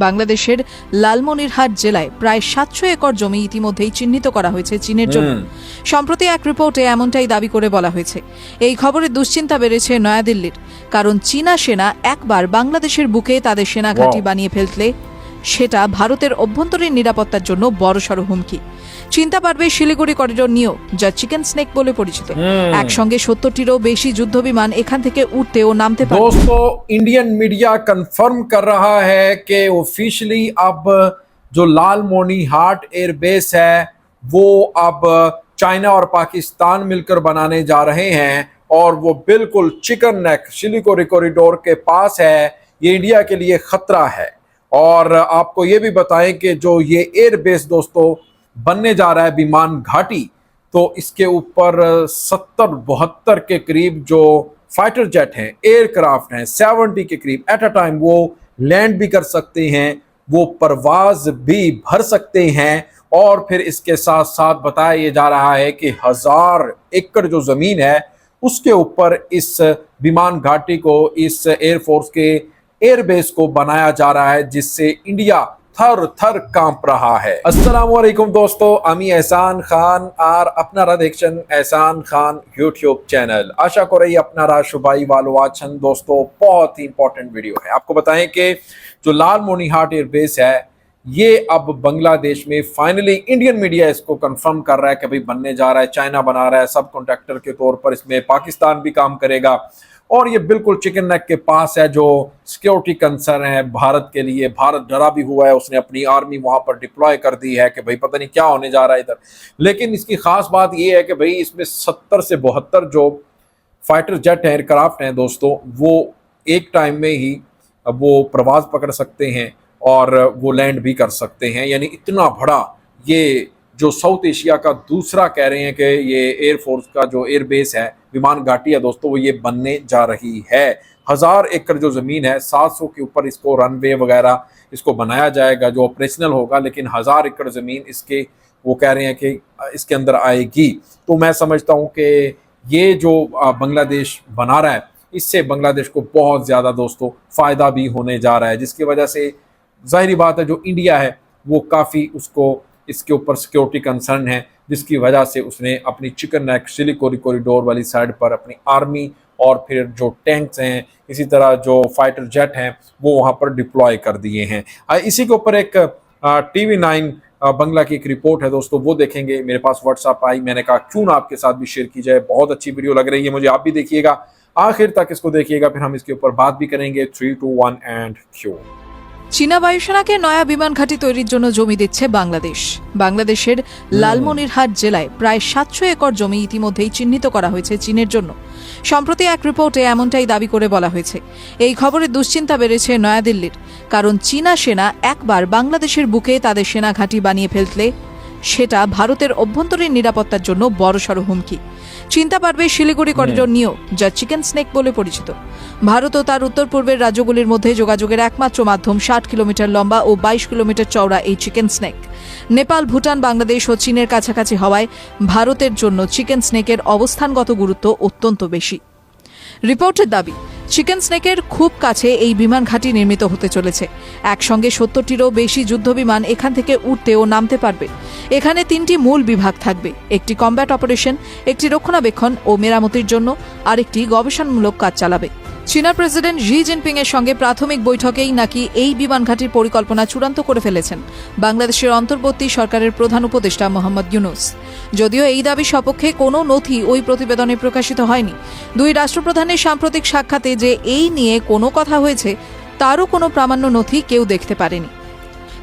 বাংলাদেশের লালমনিরহাট জেলায় প্রায় ৭০০ একর জমি ইতিমধ্যেই চিহ্নিত করা হয়েছে চীনের জন্য। সম্প্রতি এক রিপোর্টে এমনটাই দাবি করে বলা হয়েছে। এই খবরে দুশ্চিন্তা বেড়েছে নয়াদিল্লির, কারণ চীনা সেনা একবার বাংলাদেশের বুকে তাদের সেনা ঘাঁটি বানিয়ে ফেললে সেটা ভারতের অভ্যন্তরীণ নিরাপত্তার জন্য বড়সড় হুমকি। চিন্তা বাড়বে শিলিগুড়ি করিডোর নিয়েও, যা চিকেন স্নেক বলে পরিচিত। একসঙ্গে 70টিরও বেশি যুদ্ধবিমান এখান থেকে উঠতে ও নামতে পারে। दोस्तों, इंडियन मीडिया कंफर्म कर रहा है कि ऑफिशियली अब जो लालमोनीहाट एयरबेस है वो अब चाइना और पाकिस्तान मिलकर बनाने जा रहे हैं और वो बिल्कुल चिकन नेक शिलिगुड़ी कॉरिडोर के पास है। ये इंडिया के लिए खतरा है। और आपको ये भी बताएं कि जो ये एयरबेस दोस्तों बनने जा रहा है विमान घाटी, तो इसके ऊपर 70-72 के करीब जो फाइटर जेट हैं, एयरक्राफ्ट हैं, 70 के करीब एट अ टाइम वो लैंड भी कर सकते हैं, वो परवाज भी भर सकते हैं। और फिर इसके साथ साथ बताया ये जा रहा है कि 1000 एकड़ जो जमीन है उसके ऊपर इस विमान घाटी को, इस एयरफोर्स के एयरबेस को बनाया जा रहा है, जिससे इंडिया थर थर कांप रहा है। अस्सलामु अलैकुम दोस्तों, আমি এহসান খান আর আপনারা দেখছেন এহসান খান यूट्यूब चैनल। आशा करें আপনারা সবাই ভালো আছেন। दोस्तों, बहुत ही इंपॉर्टेंट वीडियो है। आपको बताएं कि जो लालमोनीहाट एयरबेस है ये अब बांग्लादेश में फाइनली इंडियन मीडिया इसको कंफर्म कर रहा है कि भाई बनने जा रहा है, चाइना बना रहा है, सब कॉन्ट्रैक्टर के तौर पर इसमें पाकिस्तान भी काम करेगा और ये बिल्कुल चिकन नेक के पास है। जो सिक्योरिटी कंसर्न है भारत के लिए, भारत डरा भी हुआ है, उसने अपनी आर्मी वहां पर डिप्लॉय कर दी है कि भाई पता नहीं क्या होने जा रहा है इधर। लेकिन इसकी खास बात ये है कि भाई इसमें 70 से 72 जो फाइटर जेट हैं, एयरक्राफ्ट हैं दोस्तों, वो एक टाइम में ही वो प्रवास पकड़ सकते हैं और वो लैंड भी कर सकते हैं। यानी इतना बड़ा ये जो साउथ एशिया का दूसरा कह रहे हैं कि ये एयरफोर्स का जो एयरबेस है, विमान घाटी है दोस्तों, वो ये बनने जा रही है। 1000 एकड़ जो ज़मीन है, 700 के ऊपर इसको रनवे वगैरह इसको बनाया जाएगा जो ऑपरेशनल होगा, लेकिन 1000 एकड़ ज़मीन इसके वो कह रहे हैं कि इसके अंदर आएगी। तो मैं समझता हूँ कि ये जो बांग्लादेश बना रहा है इससे बांग्लादेश को बहुत ज़्यादा दोस्तों फ़ायदा भी होने जा रहा है, जिसकी वजह से ज़ाहिरी बात है जो इंडिया है वो काफ़ी उसको इसके ऊपर सिक्योरिटी कंसर्न है, जिसकी वजह से उसने अपनी चिकन नेक शिलिगुड़ी कॉरिडोर वाली साइड पर अपनी आर्मी और फिर जो टैंक्स हैं, इसी तरह जो फाइटर जेट हैं वो वहाँ पर डिप्लॉय कर दिए हैं। इसी के ऊपर एक TV9 बंगला की एक रिपोर्ट है दोस्तों, वो देखेंगे। मेरे पास व्हाट्सएप आई, मैंने कहा क्यों ना आपके साथ भी शेयर की जाए। बहुत अच्छी वीडियो लग रही है मुझे, आप भी देखिएगा, आखिर तक इसको देखिएगा, फिर हम इसके ऊपर बात भी करेंगे। 3, 2, 1 एंड क्यों। চীনা বায়ুসেনাকে নয়া বিমান ঘাঁটি তৈরির জন্য জমি দিচ্ছে বাংলাদেশ। বাংলাদেশের লালমনিরহাট জেলায় প্রায় ৭০০ একর জমি ইতিমধ্যেই চিহ্নিত করা হয়েছে চীনের জন্য। সম্প্রতি এক রিপোর্টে এমনটাই দাবি করে বলা হয়েছে। এই খবরে দুশ্চিন্তা বেড়েছে নয়াদিল্লির, কারণ চীনা সেনা একবার বাংলাদেশের বুকে তাদের সেনা ঘাঁটি বানিয়ে ফেললে সেটা ভারতের অভ্যন্তরীণ নিরাপত্তার জন্য বড়সড় হুমকি। চিন্তা বাড়বে শিলিগুড়ি করিডোর নিয়েও, যা চিকেন স্নেক বলে পরিচিত। ভারত ও তার উত্তর পূর্বের রাজ্যগুলির মধ্যে যোগাযোগের একমাত্র মাধ্যম ৬০ কিলোমিটার লম্বা ও ২২ কিলোমিটার চওড়া এই চিকেন স্নেক। নেপাল, ভুটান, বাংলাদেশ ও চীনের কাছাকাছি হওয়ায় ভারতের জন্য চিকেন স্নেকের অবস্থানগত গুরুত্ব অত্যন্ত বেশি। রিপোর্টের দাবি, চিকেন স্নেকের খুব কাছে এই বিমান ঘাঁটি নির্মিত হতে চলেছে। একসঙ্গে 70টিরও বেশি যুদ্ধবিমান এখান থেকে উঠতে ও নামতে পারবে। এখানে 3টি মূল বিভাগ থাকবে, একটি কমব্যাট অপারেশন, একটি রক্ষণাবেক্ষণ ও মেরামতির জন্য, আরেকটি গবেষণামূলক কাজ চালাবে। চীনা প্রেসিডেন্ট জি জিনপিং এর সঙ্গে প্রাথমিক বৈঠকেই নাকি এই বিমান ঘাঁটির পরিকল্পনা চূড়ান্ত করে ফেলেছেন বাংলাদেশের অন্তর্বর্তী সরকারের প্রধান উপদেষ্টা মোহাম্মদ ইউনূস। যদিও এই দাবি সপক্ষে কোনো নথি ওই প্রতিবেদনে প্রকাশিত হয়নি। দুই রাষ্ট্রপ্রধানের সাম্প্রতিক সাক্ষাতে যে এই নিয়ে কোনো কথা হয়েছে তারও কোনো প্রামাণ্য নথি কেউ দেখতে পারেনি।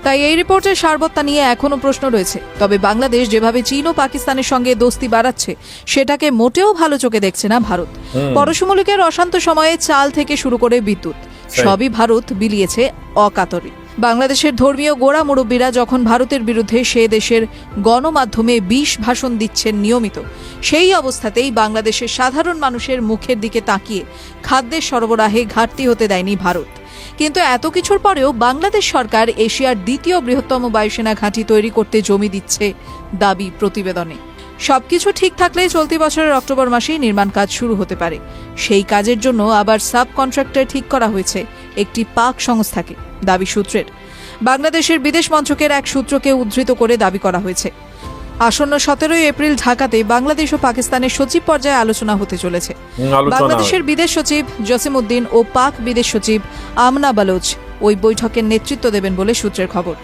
তাই এই রিপোর্টের সারবত্তা নিয়ে এখনও প্রশ্ন রয়েছে। তবে বাংলাদেশ যেভাবে চীন ও পাকিস্তানের সঙ্গে দোস্তি বাড়াচ্ছে সেটাকে মোটেও ভালো চোখে দেখছে না ভারত। পরশুমুলুকের অশান্ত সময়ে চাল থেকে শুরু করে বিদ্যুৎ সবই ভারত বিলিয়েছে অকাতরে। বাংলাদেশের ধর্মীয় গোড়া মুরব্বীরা যখন ভারতের বিরুদ্ধে সে দেশের গণমাধ্যমে বিষ ভাষণ দিচ্ছেন নিয়মিত, সেই অবস্থাতেই বাংলাদেশের সাধারণ মানুষের মুখের দিকে তাকিয়ে খাদ্যের সরবরাহে ঘাটতি হতে দেয়নি ভারত। কিন্তু এত কিছুর পরেও বাংলাদেশ সরকার এশিয়ার দ্বিতীয় বৃহত্তম বায়ুসেনা ঘাঁটি তৈরি করতে জমি দিচ্ছে দাবি প্রতিবেদনে। সবকিছু ঠিক থাকলে চলতি বছরের অক্টোবর মাসেই নির্মাণ কাজ শুরু হতে পারে। সেই কাজের জন্য আবার সাব কন্ট্রাক্টর ঠিক করা হয়েছে একটি পাক সংস্থাকে, দাবি সূত্রের। বাংলাদেশের বিদেশ মন্ত্রকের এক সূত্রকে উদ্ধৃত করে দাবি করা হয়েছে। আসন্ন 17 এপ্রিল ঢাকাতে বাংলাদেশ ও পাকিস্তানের সচিব পর্যায়ে আলোচনা হতে চলেছে। বাংলাদেশের বিদেশ সচিব জসিমউদ্দিন ও পাক বিদেশ সচিব আমনা বালোচ ওই বৈঠকের নেতৃত্ব দেবেন বলে সূত্রের খবর।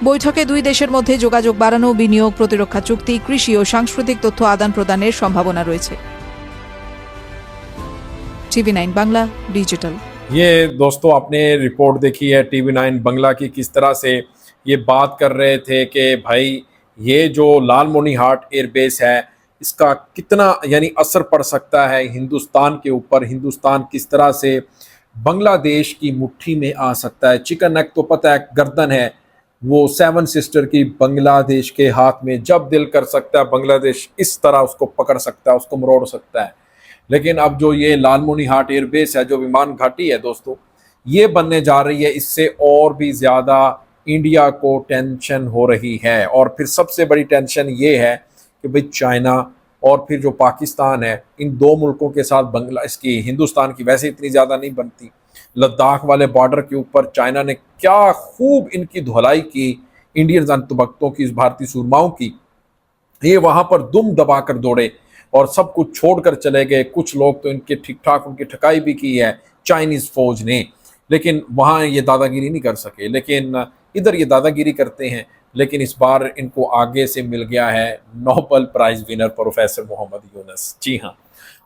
বৈঠকে দুই দেশের মধ্যে যোগাযোগ বাড়ানো, বিনিয়োগ, প্রতিরক্ষা চুক্তি, কৃষি ও সাংস্কৃতিক তথ্য আদান প্রদানের সম্ভাবনা রয়েছে। TV9 Bangla digital. ये दोस्तों आपने रिपोर्ट देखी है TV9 बंगला की, किस तरह से ये बात कर रहे थे कि भाई ये जो लालमोनीहाट एयरबेस है इसका कितना यानी असर पड़ सकता है हिंदुस्तान के ऊपर, हिंदुस्तान किस तरह से बांग्लादेश की मुट्ठी में आ सकता है। चिकन नेक तो पता है, गर्दन है वो 7 सिस्टर की बांग्लादेश के हाथ में, जब दिल कर सकता है बांग्लादेश इस तरह उसको पकड़ सकता है, उसको मरोड़ सकता है। लेकिन अब जो ये लालमोनीहाट एयरबेस है, जो विमान घाटी है दोस्तों, ये बनने जा रही है, इससे और भी ज़्यादा इंडिया को टेंशन हो रही है। और फिर सबसे बड़ी टेंशन ये है कि भाई चाइना और फिर जो पाकिस्तान है, इन दो मुल्कों के साथ इसकी हिंदुस्तान की वैसे इतनी ज़्यादा नहीं बनती। लद्दाख वाले बॉर्डर के ऊपर चाइना ने क्या खूब इनकी धुलाई की, इंडियन अंतभक्तों की, इस भारतीय सूरमाओं की। ये वहाँ पर दुम दबा कर दौड़े और सब कुछ छोड़कर चले गए। कुछ लोग तो इनके ठीक ठाक उनकी ठकाई भी की है चाइनीज़ फौज ने, लेकिन वहाँ ये दादागिरी नहीं कर सके। लेकिन इधर ये दादागिरी करते हैं, लेकिन इस बार इनको आगे से मिल गया है Nobel prize winner professor Muhammad Yunus. जी हाँ,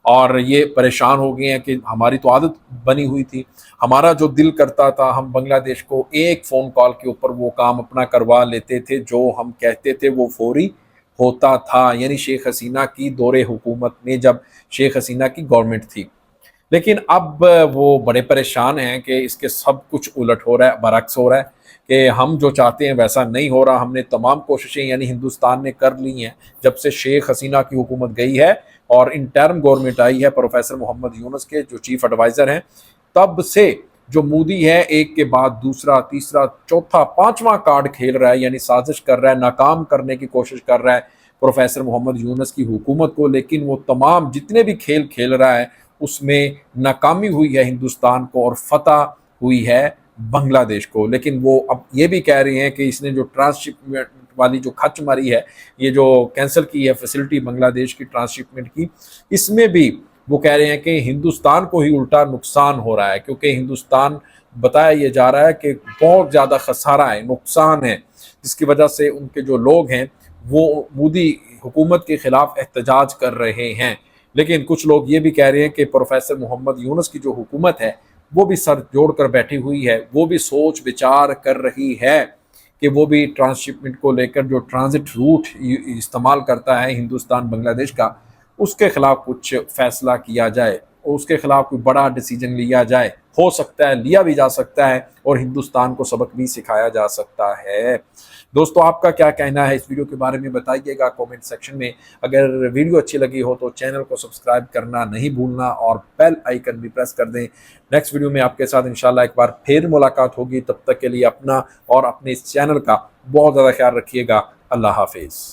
और ये परेशान हो गए हैं कि हमारी तो आदत बनी हुई थी, हमारा जो दिल करता था हम बांग्लादेश को एक फ़ोन कॉल के ऊपर वो काम अपना करवा लेते थे, जो हम कहते थे वो फौरी होता था। यानी शेख हसीना की दौरे हुकूमत में, जब शेख हसीना की गवर्नमेंट थी। लेकिन अब वो बड़े परेशान हैं कि इसके सब कुछ उलट हो रहा है, बरक्स हो रहा है कि हम जो चाहते हैं वैसा नहीं हो रहा। हमने तमाम कोशिशें यानी हिंदुस्तान ने कर ली हैं जब से शेख हसीना की हुकूमत गई है और इंटर्म गवर्नमेंट आई है प्रोफेसर मोहम्मद यूनुस के जो चीफ एडवाइज़र हैं, तब से जो मोदी है एक के बाद दूसरा, तीसरा, चौथा, 5वां कार्ड खेल रहा है, यानी साजिश कर रहा है, नाकाम करने की कोशिश कर रहा है प्रोफेसर मोहम्मद यूनुस की हुकूमत को। लेकिन वो तमाम जितने भी खेल खेल रहा है उसमें नाकामी हुई है हिंदुस्तान को और फतह हुई है बांग्लादेश को। लेकिन वो अब ये भी कह रहे हैं कि इसने जो ट्रांसशिपमेंट वाली जो खच मारी है, ये जो कैंसिल की है फैसिलिटी बांग्लादेश की ट्रांसशिपमेंट की, इसमें भी वो कह रहे हैं कि हिंदुस्तान को ही उल्टा नुकसान हो रहा है, क्योंकि हिंदुस्तान बताया ये जा रहा है कि बहुत ज़्यादा खसारा है, नुकसान है, जिसकी वजह से उनके जो लोग हैं वो मोदी हुकूमत के ख़िलाफ़ एहतजाज कर रहे हैं। लेकिन कुछ लोग ये भी कह रहे हैं कि प्रोफेसर मोहम्मद यूनुस की जो हुकूमत है वो भी सर जोड़ कर बैठी हुई है, वो भी सोच विचार कर रही है कि वो भी ट्रांसशिपमेंट को लेकर जो ट्रांजिट रूट इस्तेमाल करता है हिंदुस्तान बांग्लादेश का, उसके ख़िलाफ़ कुछ फ़ैसला किया जाए, उसके ख़िलाफ़ कोई बड़ा डिसीजन लिया जाए। हो सकता है, लिया भी जा सकता है और हिंदुस्तान को सबक भी सिखाया जा सकता है। दोस्तों आपका क्या कहना है इस वीडियो के बारे में बताइएगा कमेंट सेक्शन में। अगर वीडियो अच्छी लगी हो तो चैनल को सब्सक्राइब करना नहीं भूलना और बेल आइकन भी प्रेस कर दें। नेक्स्ट वीडियो में आपके साथ इंशाल्लाह एक बार फिर मुलाकात होगी। तब तक के लिए अपना और अपने इस चैनल का बहुत ज़्यादा ख्याल रखिएगा। अल्लाह हाफिज़।